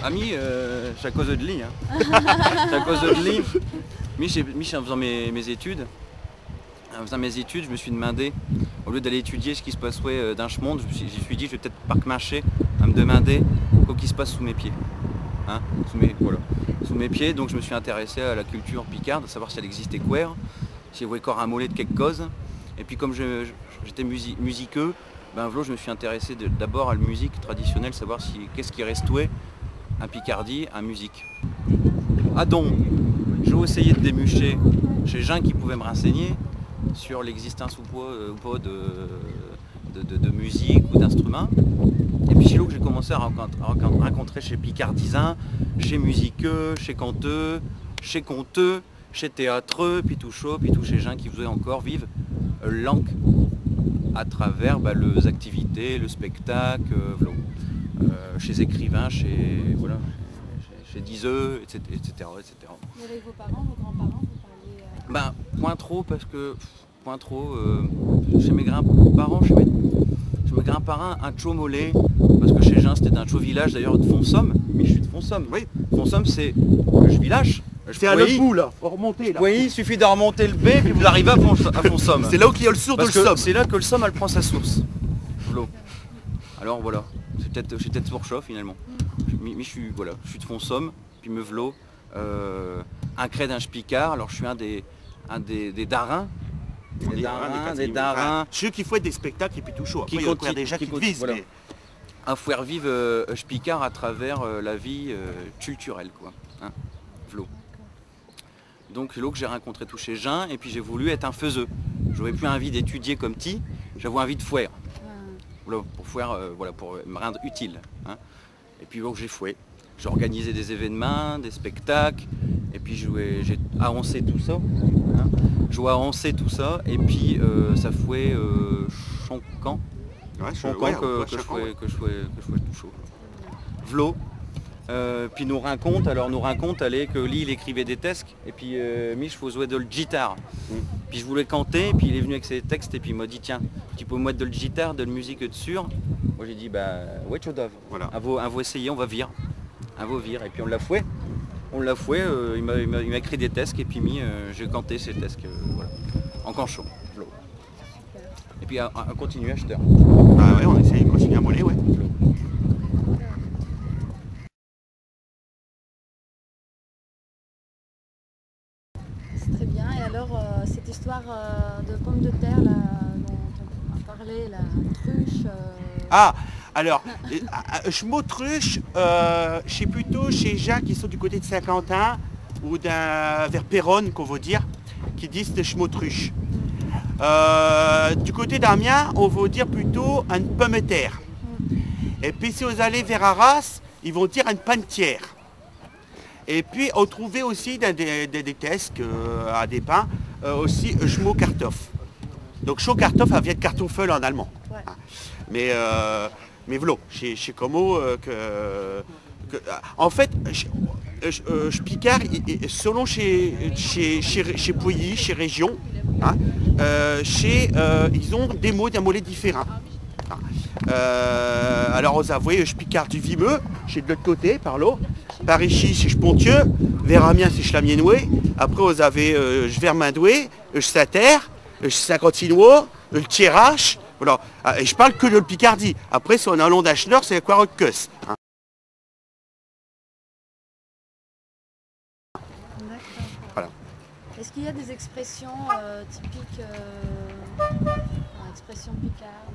Ami, c'est à cause de lui. Hein. C'est à cause de lui. Mich, en faisant mes études, je me suis demandé, au lieu d'aller étudier ce qui se passerait dans ce monde, je me suis dit, je vais peut-être pas marcher à me demander quoi qui se passe sous mes pieds. Hein, sous mes pieds, donc je me suis intéressé à la culture picarde, à savoir si elle existait quoi, si elle avait encore un mollet de quelque chose. Et puis comme j'étais musiqueux, ben je me suis intéressé d'abord à la musique traditionnelle, savoir si qu'est-ce qui restait en Picardie, en musique. Ah donc, j'ai essayé de démucher chez gens qui pouvaient me renseigner sur l'existence ou pas de musique ou d'instruments. Et puis c'est là que j'ai commencé à rencontrer chez picardisans, chez musiqueux, chez conteux, chez théâtreux, puis tout chaud, puis tous ces gens qui faisaient encore vivre langue à travers les activités, le spectacle, chez écrivains, chez diseux, etc. Et avec vos parents, vos grands-parents, vous parliez... Point trop, parce que chez mes grands-parents, un chaud mollet, parce que chez Jean c'était un chaud village d'ailleurs de Fonsomme, mais je suis de Fonsomme. Oui. Fonsomme c'est le village. C'est à l'autre bout là, faut remonter là. Oui, il suffit de remonter le B et puis vous arrivez à Fonsomme. C'est là où il y a le source de le Somme. C'est là que le Somme elle prend sa source. L'eau. Alors voilà, c'est peut-être pour ça finalement. Mais je suis de Fonsomme, puis me v'là, un cré d'un Picard, alors je suis un des darins. Des darins. Ceux qui font des spectacles et puis tout chaud. Après, il y a des gens qui visent. Voilà. À faire vivre Picard à travers la vie culturelle, quoi. Hein, v'là. Donc c'est là que j'ai rencontré tous ces gens et puis j'ai voulu être un faiseux. J'avais plus envie d'étudier comme ti, j'avais envie de faire. Voilà, pour me rendre utile. Hein. Et puis j'ai foué. J'ai organisé des événements, des spectacles, et puis j'ai avancé tout ça. Hein. J'ai avancé tout ça, et puis ça fouait Choncan. Ouais, Choncan que je fouais tout chaud. V'là. Puis nos rencontres, allaient que lui il écrivait des textes, et puis Mich faisait de le guitare. Puis je voulais canter, puis il est venu avec ses textes, et puis il m'a dit tiens, tu peux mettre de le guitare, de la musique dessus. Moi j'ai dit ouais tu dois. Voilà. À vous essayer, on va vire. À vous vire. Et puis on l'a foué. Il m'a écrit des textes, et puis j'ai canté ces textes, voilà. En canchon. Et puis à continuer acheteur. Ah ouais, on essaye de continuer à moller, ouais. C'est très bien. Et alors, cette histoire de pommes de terre là, dont on a parlé, la truche... Ah, alors, schmotruche, c'est plutôt chez gens qui sont du côté de Saint-Quentin ou vers Péronne, qu'on veut dire, qui disent des schmotruches. Du côté d'Amiens, on veut dire plutôt une pomme de terre. Et puis si vous allez vers Arras, ils vont dire une panetière. Et puis on trouvait aussi dans des tesques à des pains, aussi schmokartoff. Donc schmokartoff, ça vient de kartoffel en allemand. Ouais. Mais voilà, chez Como, en fait, Picard, selon chez Pouilly, chez Région, hein, ils ont des mots d'un mollet différent. Alors vous avouez, Picard du Vimeux, chez de l'autre côté, par là. Par ici, c'est Pontieux, vers Amiens, c'est Chlamienoué. Après, vous avez Vermindoué, Sater, Saint-Cantinois, le Thiérache. Voilà. Et je parle que de le Picardie. Après, si on a un long d'Acheneur, c'est quoi Roqueus. Hein. Voilà. Est-ce qu'il y a des expressions typiques, expressions picardes,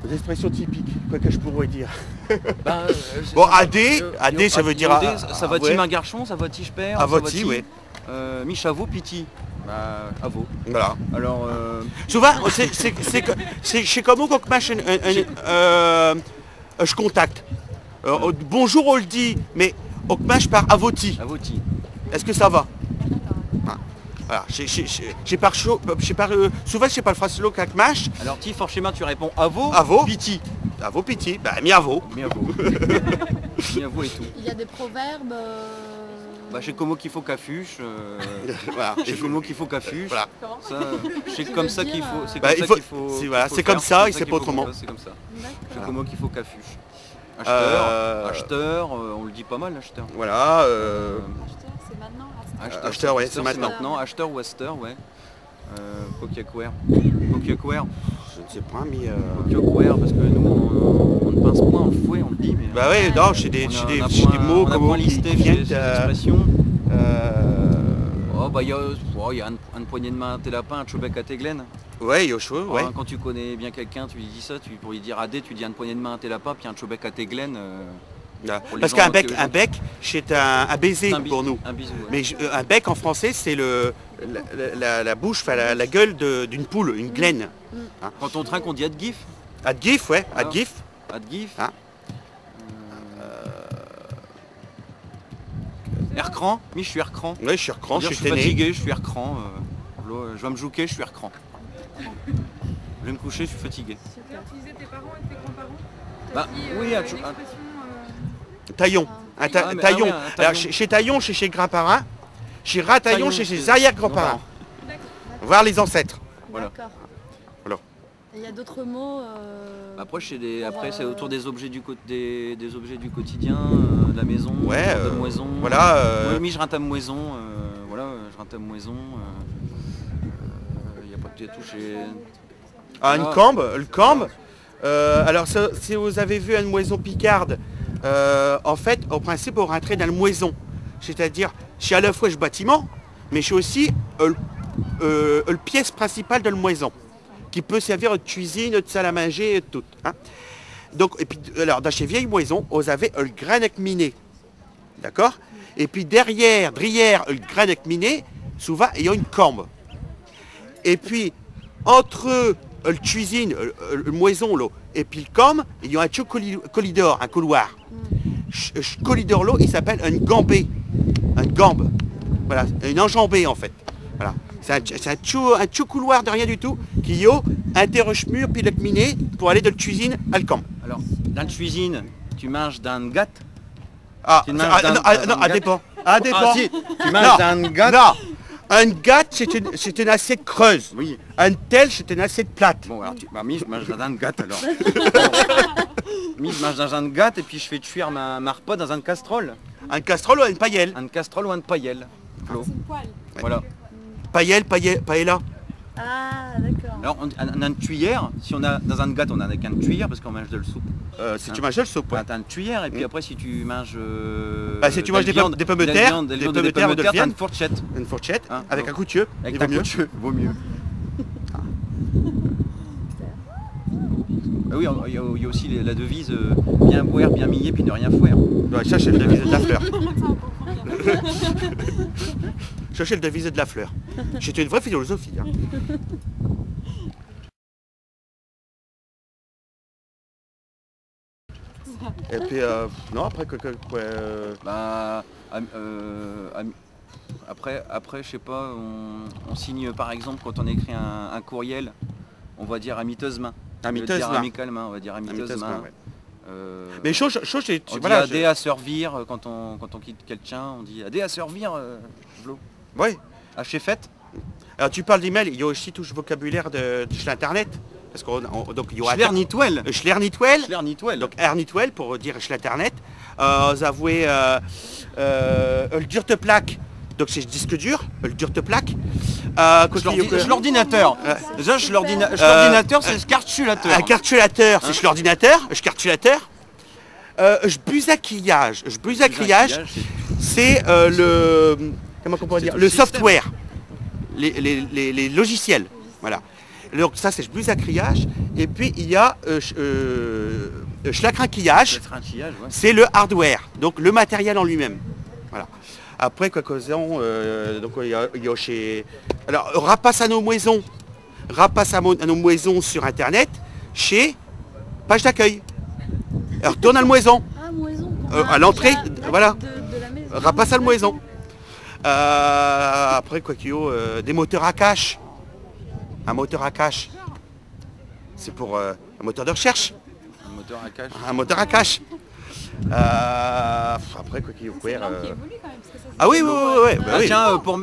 des expressions typiques, quoi que je pourrais dire. Bon, AD, ça veut dire... Ça va-t-il un garçon, ça va-t-il je perds. Ah, va-t-il, oui. Michavo, piti. Avo. Voilà. Alors, souvent, c'est comme quand je contacte. Bonjour, on le dit, mais je pars avoti. Avoti. Est-ce que ça va? Voilà. Souvent, je sais pas le phrase avec mâche. Alors, forcément, tu réponds avo, piti. Avo, piti. Miavo. Miavo. Miavo et tout. Il y a des proverbes. Chez Como qu'il faut cafuche. Voilà. Chez Como qu'il faut cafuche. Voilà. C'est comme ça qu'il faut. C'est comme ça, il sait pas autrement. C'est comme ça. Chez Como qu'il faut cafuche. Acheteur, on le dit pas mal, acheteur. Voilà. Acheteur, c'est maintenant. Acheteur, ouais, c'est maintenant. Acheteur ou acheteur, ouais. Pokiakware. Pokiakware. Je ne sais pas, mais... Pokiakware, parce que nous, on ne pince point en fouet, on le dit, mais... Bah ouais, non, j'ai des mots comme qui listé viennent ces expressions. Oh, bah, il y a une poignée de main à tes lapins, un choubec à tes glaines. Ouais, Yoshua, ouais. Quand tu connais bien quelqu'un, tu lui dis ça, pour lui dire adé, tu dis une poignée de main à tes lapins, puis un choubec à tes glaines. Parce qu'un bec, c'est un baiser pour nous. Un bisou, ouais. Mais un bec en français, c'est la bouche, enfin la gueule d'une poule, une glaine. Hein. Quand on trinque, on dit adgif. Adgif, ouais, Voilà. adgif. Adgif. Hein. Aircran. Je suis aircran. Oui, je suis recran, je Je suis suis téné. fatigué, je suis aircran. Je vais me jouquer, je suis aircran. Je vais me coucher, je suis fatigué. Tu utilisais tes parents et tes grands-parents? Bah, oui, une un expression, Taillon. Ah, mais- Taillon. ah oui, un taillon. Alors, chez Taillon, chez ses grands-parents. Chez Rataillon, chez ses arrière-grands-parents. D'accord. Voir les ancêtres. Voilà. D'accord. Voilà. Et il y a d'autres mots Après, c'est autour des objets du quotidien, de la maison, Ouais, de moison. voilà. Oui, je rate à moison. Voilà, je rate à moison. Il n'y a pas de toucher. Ah, une cambe, le cambe. Alors si vous avez vu une moison picarde, en fait, au principe, on rentrait dans le moison. C'est-à-dire, je suis à la fois ce bâtiment, mais je suis aussi le pièce principale de la moison, qui peut servir de cuisine, de salle à manger, et tout. Hein. Donc, et puis, alors, dans ces vieilles maisons, vous avez le granec miné. D'accord? Et puis derrière le granec miné, souvent, il y a une cambe. Et puis, entre le cuisine, le moison, là, et puis le com, il y a un petit corridor, un couloir. Ce corridor là, il s'appelle un gambé. Un gambe. Voilà, une enjambée en fait. Voilà. C'est un petit couloir de rien du tout qui y a interroche-mur puis le miné pour aller de la cuisine à le camp. Alors, dans la cuisine, tu manges d'un gâte. Ah, Tu manges non, à dépend. À dépend. Ah si, tu manges d'un gâte. Non, un gâte, c'est une assiette creuse. Oui. Un tel, c'est une assiette plate. Bon, alors, je mange dans un gâte alors. Je mange dans un gâte et puis je fais cuire ma repas dans un casserole. Un casserole ou une paillelle. Un casserole ou un paillelle. Flo. C'est une poêle. Voilà. Paella. Ah, d'accord. Alors on a une cuillère, si on a dans un gâte on a avec une cuillère parce qu'on mange de la soupe. Si tu manges le soupe, ouais. T'as une cuillère et puis après si tu manges Si tu manges des pommes de terre, des pommes de terre, t'as une fourchette. Une fourchette Hein, avec bon. un couture. Avec il ta vaut mieux. couture, vaut mieux. Ah oui, il y a aussi la devise bien boire, bien miller, puis ne rien faire. Ouais, ça c'est le devise de la fleur. Ça, on comprend bien. Ça c'est le devise de la fleur. C'est une vraie philosophie. Hein. Et puis non après Bah, après, je sais pas, on signe par exemple quand on écrit un courriel, on va dire amiteuse main. Amiteuse dire main. amicalement main, on va dire amiteuse main. ouais. Euh, Mais chose on voilà. dit adé à servir quand on quitte quelqu'un, on dit adé à servir, Flo. Ouais. À chez fête. Alors tu parles d'email, il y a aussi tout ce vocabulaire de l'internet. Parce qu'on donc il y aura Schler-Nitwell. Schler-Nitwell. Donc Ernitwell pour dire l'internet. Vous avez le dur-te-plaque. Donc c'est le disque dur, le dur-te-plaque. L'ordinateur. Déjà, l'ordinateur, c'est le cartulateur. Un cartulateur, c'est l'ordinateur. Le cartulateur. Je busacrillage. C'est le comment on pourrait dire, le software, les logiciels. Voilà. Donc ça c'est le busacrillage. Et puis il y a schlacrinquillage. Ouais. C'est le hardware, donc le matériel en lui-même. Voilà. Après quoi causons, donc il y a chez. Alors rapace à nos moisons sur internet chez page d'accueil. Alors tourne à la moison. Ah, moison. À l'entrée, voilà. De la maison. Rapace à la moison. Après quoi qu'il y a des moteurs à cache. Un moteur à cache. C'est pour un moteur de recherche. Un moteur à cache. Un moteur à cache. Après quoi qu'il y a C'est une langue qui évolue quand même. Parce que ça, Ah oui, oui, oui, oui, oui, bah Ah oui. tiens, pour